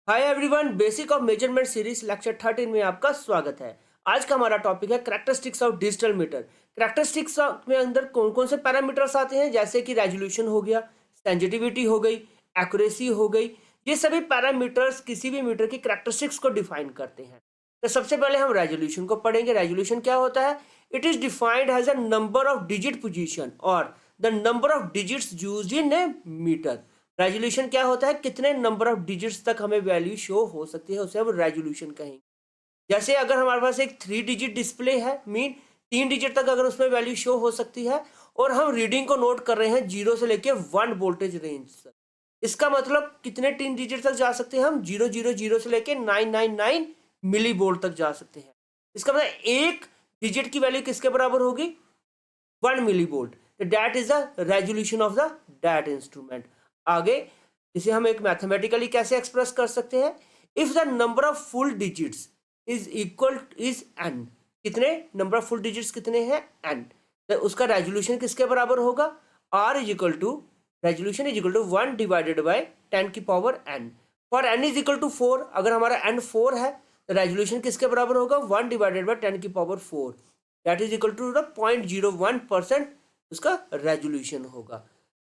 Hi everyone, basic of measurement series lecture 13 में आपका स्वागत है। आज का हमारा टॉपिक है characteristics of digital meter. Characteristics में अंदर कौन कौन से पैरामीटर्स आते हैं, जैसे कि रेजोल्यूशन हो गया, सेंसिटिविटी हो गई, एक्यूरेसी हो गई। ये सभी पैरामीटर्स किसी भी मीटर की कैरेक्टरिस्टिक्स को डिफाइन करते हैं। तो सबसे पहले हम रेजोल्यूशन को पढ़ेंगे। रेजोल्यूशन क्या होता है? It is defined as a number of digit position और the number of digits used in a meter. Resolution क्या होता है? कितने नंबर ऑफ डिजिट्स तक हमें वैल्यू शो हो सकती है, उसे हम रेजोल्यूशन कहेंगे। जैसे अगर हमारे पास एक 3 डिजिट डिस्प्ले है, मीन 3 डिजिट तक अगर उसमें वैल्यू शो हो सकती है, और हम रीडिंग को नोट कर रहे हैं 0 से लेके 1 वोल्टेज रेंज तक। इसका मतलब कितने 3 डिजिट तक जा सकते हैं हम? 000 से लेके 999 मिली वोल्ट तक जा सकते हैं। इसका मतलब एक डिजिट की वैल्यू किसके बराबर होगी? 1 millivolt. That is the resolution of the that instrument. आगे इसे हम एक मैथमेटिकली कैसे एक्सप्रेस कर सकते हैं? If the number of full digits is equal is N. कितने नंबर ऑफ फुल डिजिट्स कितने हैं? एन। तो उसका रेजोल्यूशन किसके बराबर होगा? R is equal to, resolution is equal to 1 divided by 10 की power N. For N is equal to 4, अगर हमारा एन 4 है तो रेजोल्यूशन किसके बराबर होगा? 1 डिवाइडेड बाय 10 की power 4। That is equal to the 0.01% उसका रेजोल्यूशन होगा।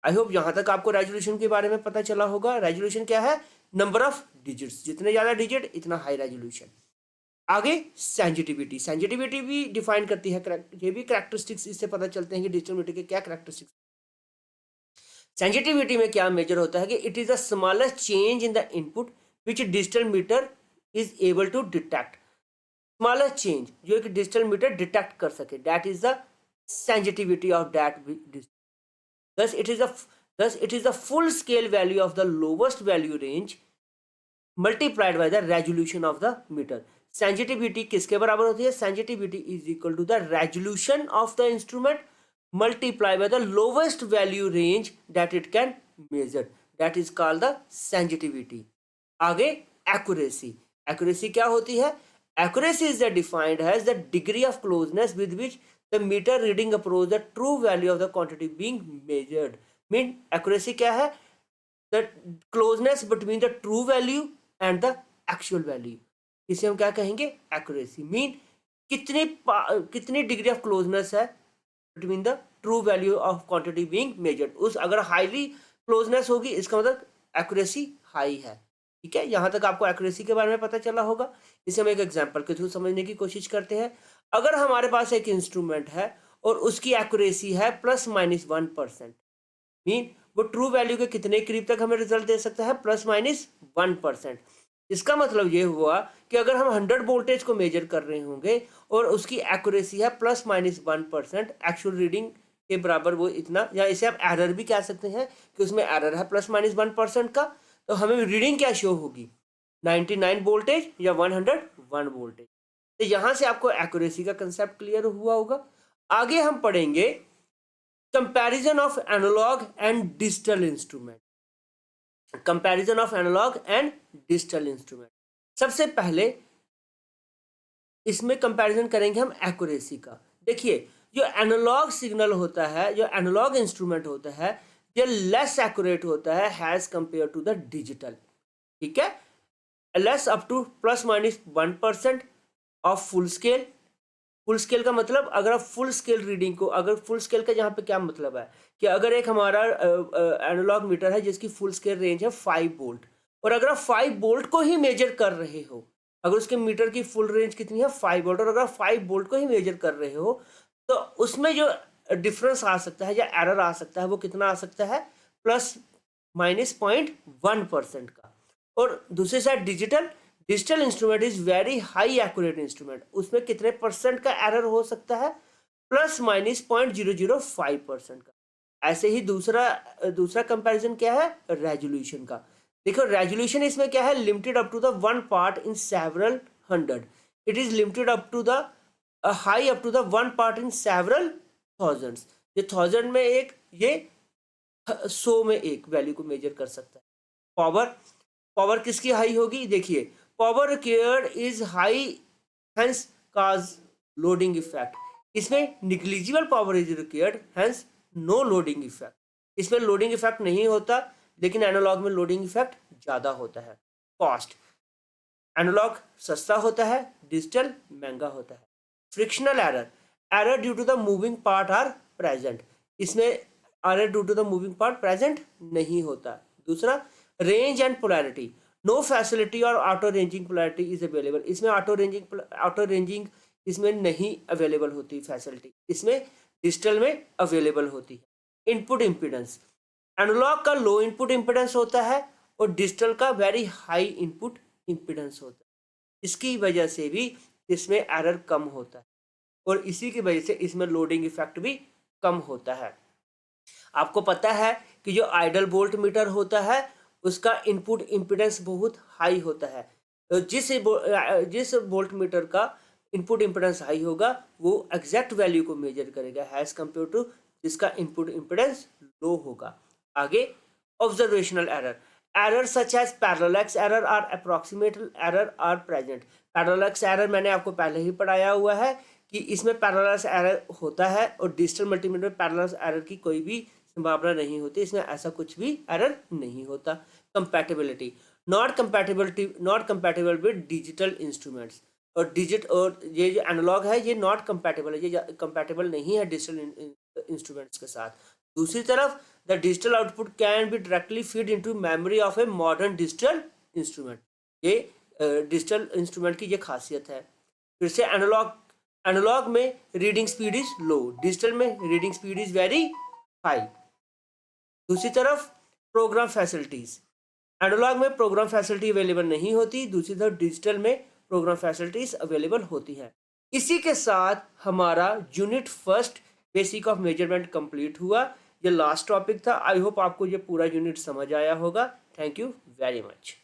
आई होप यहाँ तक आपको रेजोल्यूशन के बारे में पता चला होगा। रेजोल्यूशन क्या है? नंबर ऑफ डिजिट्स, जितने ज्यादा डिजिट इतना हाई रेजोल्यूशन। आगे सेंसिटिविटी। सेंसिटिविटी भी डिफाइन करती है, ये भी कैरेक्टरिस्टिक्स इससे पता चलते हैं कि डिजिटल मीटर के क्या कैरेक्टरिस्टिक्स। सेंसिटिविटी में क्या मेजर होता है कि it is the smallest change in the input which digital meter is able to detect. Smallest change जो एक डिजिटल मीटर डिटेक्ट कर सके, that is the sensitivity of that. Thus, it is the full scale value of the lowest value range multiplied by the resolution of the meter. Sensitivity किसके बराबर होती है? Sensitivity is equal to the resolution of the instrument multiplied by the lowest value range that it can measure. That is called the sensitivity. आगे accuracy. Accuracy क्या होती है? Accuracy is defined as the degree of closeness with which the meter reading approach the true value of the quantity being measured. Mean accuracy क्या है? The closeness between the true value and the actual value. इसे हम क्या कहेंगे? accuracy. Mean कितनी degree of closeness है between the true value of quantity being measured. उस अगर हाईली क्लोजनेस होगी, इसका मतलब एक्यूरेसी हाई है। ठीक है, यहां तक आपको एक्यूरेसी के बारे में पता चला होगा। इसे हम एक एग्जांपल के थ्रू समझने की कोशिश करते हैं। अगर हमारे पास एक इंस्ट्रूमेंट है और उसकी एक्यूरेसी है ±1%, मीन वो ट्रू वैल्यू के कितने करीब तक हमें रिजल्ट दे सकता है? ±1%। इसका मतलब ये हुआ कि अगर हम 100 वोल्टेज को मेजर कर रहे होंगे और उसकी एक्यूरेसी है ±1%, एक्चुअल रीडिंग के बराबर वो इतना, या इसे आप एरर भी कह सकते हैं कि उसमें एरर है ±1% का, तो हमें रीडिंग क्या शो होगी? 99 वोल्टेज या 101 वोल्टेज। तो यहां से आपको एक्यूरेसी का कंसेप्ट क्लियर हुआ होगा। आगे हम पढ़ेंगे comparison of analog and digital instrument. Comparison of analog and digital instrument. सबसे पहले इसमें कंपैरिजन करेंगे हम एक्यूरेसी का। देखिए, जो एनालॉग सिग्नल होता है, जो एनालॉग इंस्ट्रूमेंट होता है, ये लेस एक्यूरेट होता है has compare to the digital. ठीक है, less up to ±1% of full scale. Full scale का मतलब, अगर आप फुल स्केल रीडिंग को, अगर फुल स्केल का यहाँ पे क्या मतलब है कि अगर एक हमारा एनालॉग मीटर है जिसकी फुल स्केल रेंज है 5 वोल्ट, और अगर आप 5 वोल्ट को ही मेजर कर रहे हो, अगर उसके मीटर की फुल रेंज कितनी है? 5 वोल्ट, और अगर आप 5 वोल्ट को ही मेजर कर रहे हो, तो उसमें जो डिफरेंस आ सकता है या एरर आ सकता है वो कितना आ सकता है? ±0.1% का। और दूसरी side digital, digital instrument is very high accurate instrument. उसमें कितने परसेंट का एरर हो सकता है? ±0.005% का। ऐसे ही दूसरा कंपैरिजन क्या है? रेजोल्यूशन का। देखो, रेजोल्यूशन इसमें क्या है? Limited up to the 1 part in several 100। It is limited up to the high up to the 1 part in several thousands. ये 1000 में एक, ये 100 में एक वैल्यू को मेजर कर सकता है। पावर किसकी हाई होगी? देखिए, power required is high, hence causes loading effect. इसमें negligible power is required, hence no loading effect. इसमें लोडिंग इफेक्ट नहीं होता, लेकिन एनालॉग में लोडिंग इफेक्ट ज्यादा होता है। कॉस्ट। एनालॉग सस्ता होता है, डिजिटल महंगा होता है। Frictional error, error due to the moving part are present, इसमें error due to the moving part present नहीं होता। दूसरा, range and polarity, no facility और auto ranging polarity is available, इसमें ऑटो रेंजिंग इसमें नहीं अवेलेबल होती फैसिलिटी, इसमें डिजिटल में अवेलेबल होती है। इनपुट इम्पीडेंस, एनालॉग का लो इनपुट इम्पीडेंस होता है और डिजिटल का वेरी हाई इनपुट इम्पीडेंस होता है, इसकी वजह से भी इसमें एरर कम होता है और इसी की वजह से इसमें लोडिंग इफेक्ट भी कम होता है। आपको पता है कि जो आइडल वोल्ट मीटर होता है उसका इनपुट इम्पीडेंस बहुत हाई होता है, तो जिस वोल्ट मीटर का इनपुट इम्पीडेंस हाई होगा वो एग्जैक्ट वैल्यू को मेजर करेगा एज कम्पेयर टू जिसका इनपुट इम्पीडेंस लो होगा। आगे, observational error, error such as parallax error और approximately error are present. Parallax error मैंने आपको पहले ही पढ़ाया हुआ है कि इसमें पैरेलैक्स एरर होता है और डिजिटल मल्टीमीटर में पैरेलैक्स एरर की कोई भी संभावना नहीं होती, इसमें ऐसा कुछ भी एरर नहीं होता। Compatibility, not compatible with digital instruments, और ये जो एनालॉग है ये नॉट कंपैटिबल है, ये कंपैटिबल नहीं है डिजिटल इंस्ट्रूमेंट्स के साथ। दूसरी तरफ, the digital output can be directly feed into memory of a modern digital instrument, ये डिजिटल इंस्ट्रूमेंट की ये खासियत है। फिर से एनालॉग में reading speed is low, digital में reading speed is very high. दूसरी तरफ, प्रोग्राम फैसिलिटीज, एनालॉग में प्रोग्राम फैसिलिटी अवेलेबल नहीं होती, दूसरी तरफ डिजिटल में प्रोग्राम फैसिलिटीज अवेलेबल होती हैं। इसी के साथ हमारा unit first basic of measurement complete हुआ। ये लास्ट टॉपिक था। आई होप आपको ये पूरा यूनिट समझ आया होगा। Thank you very much.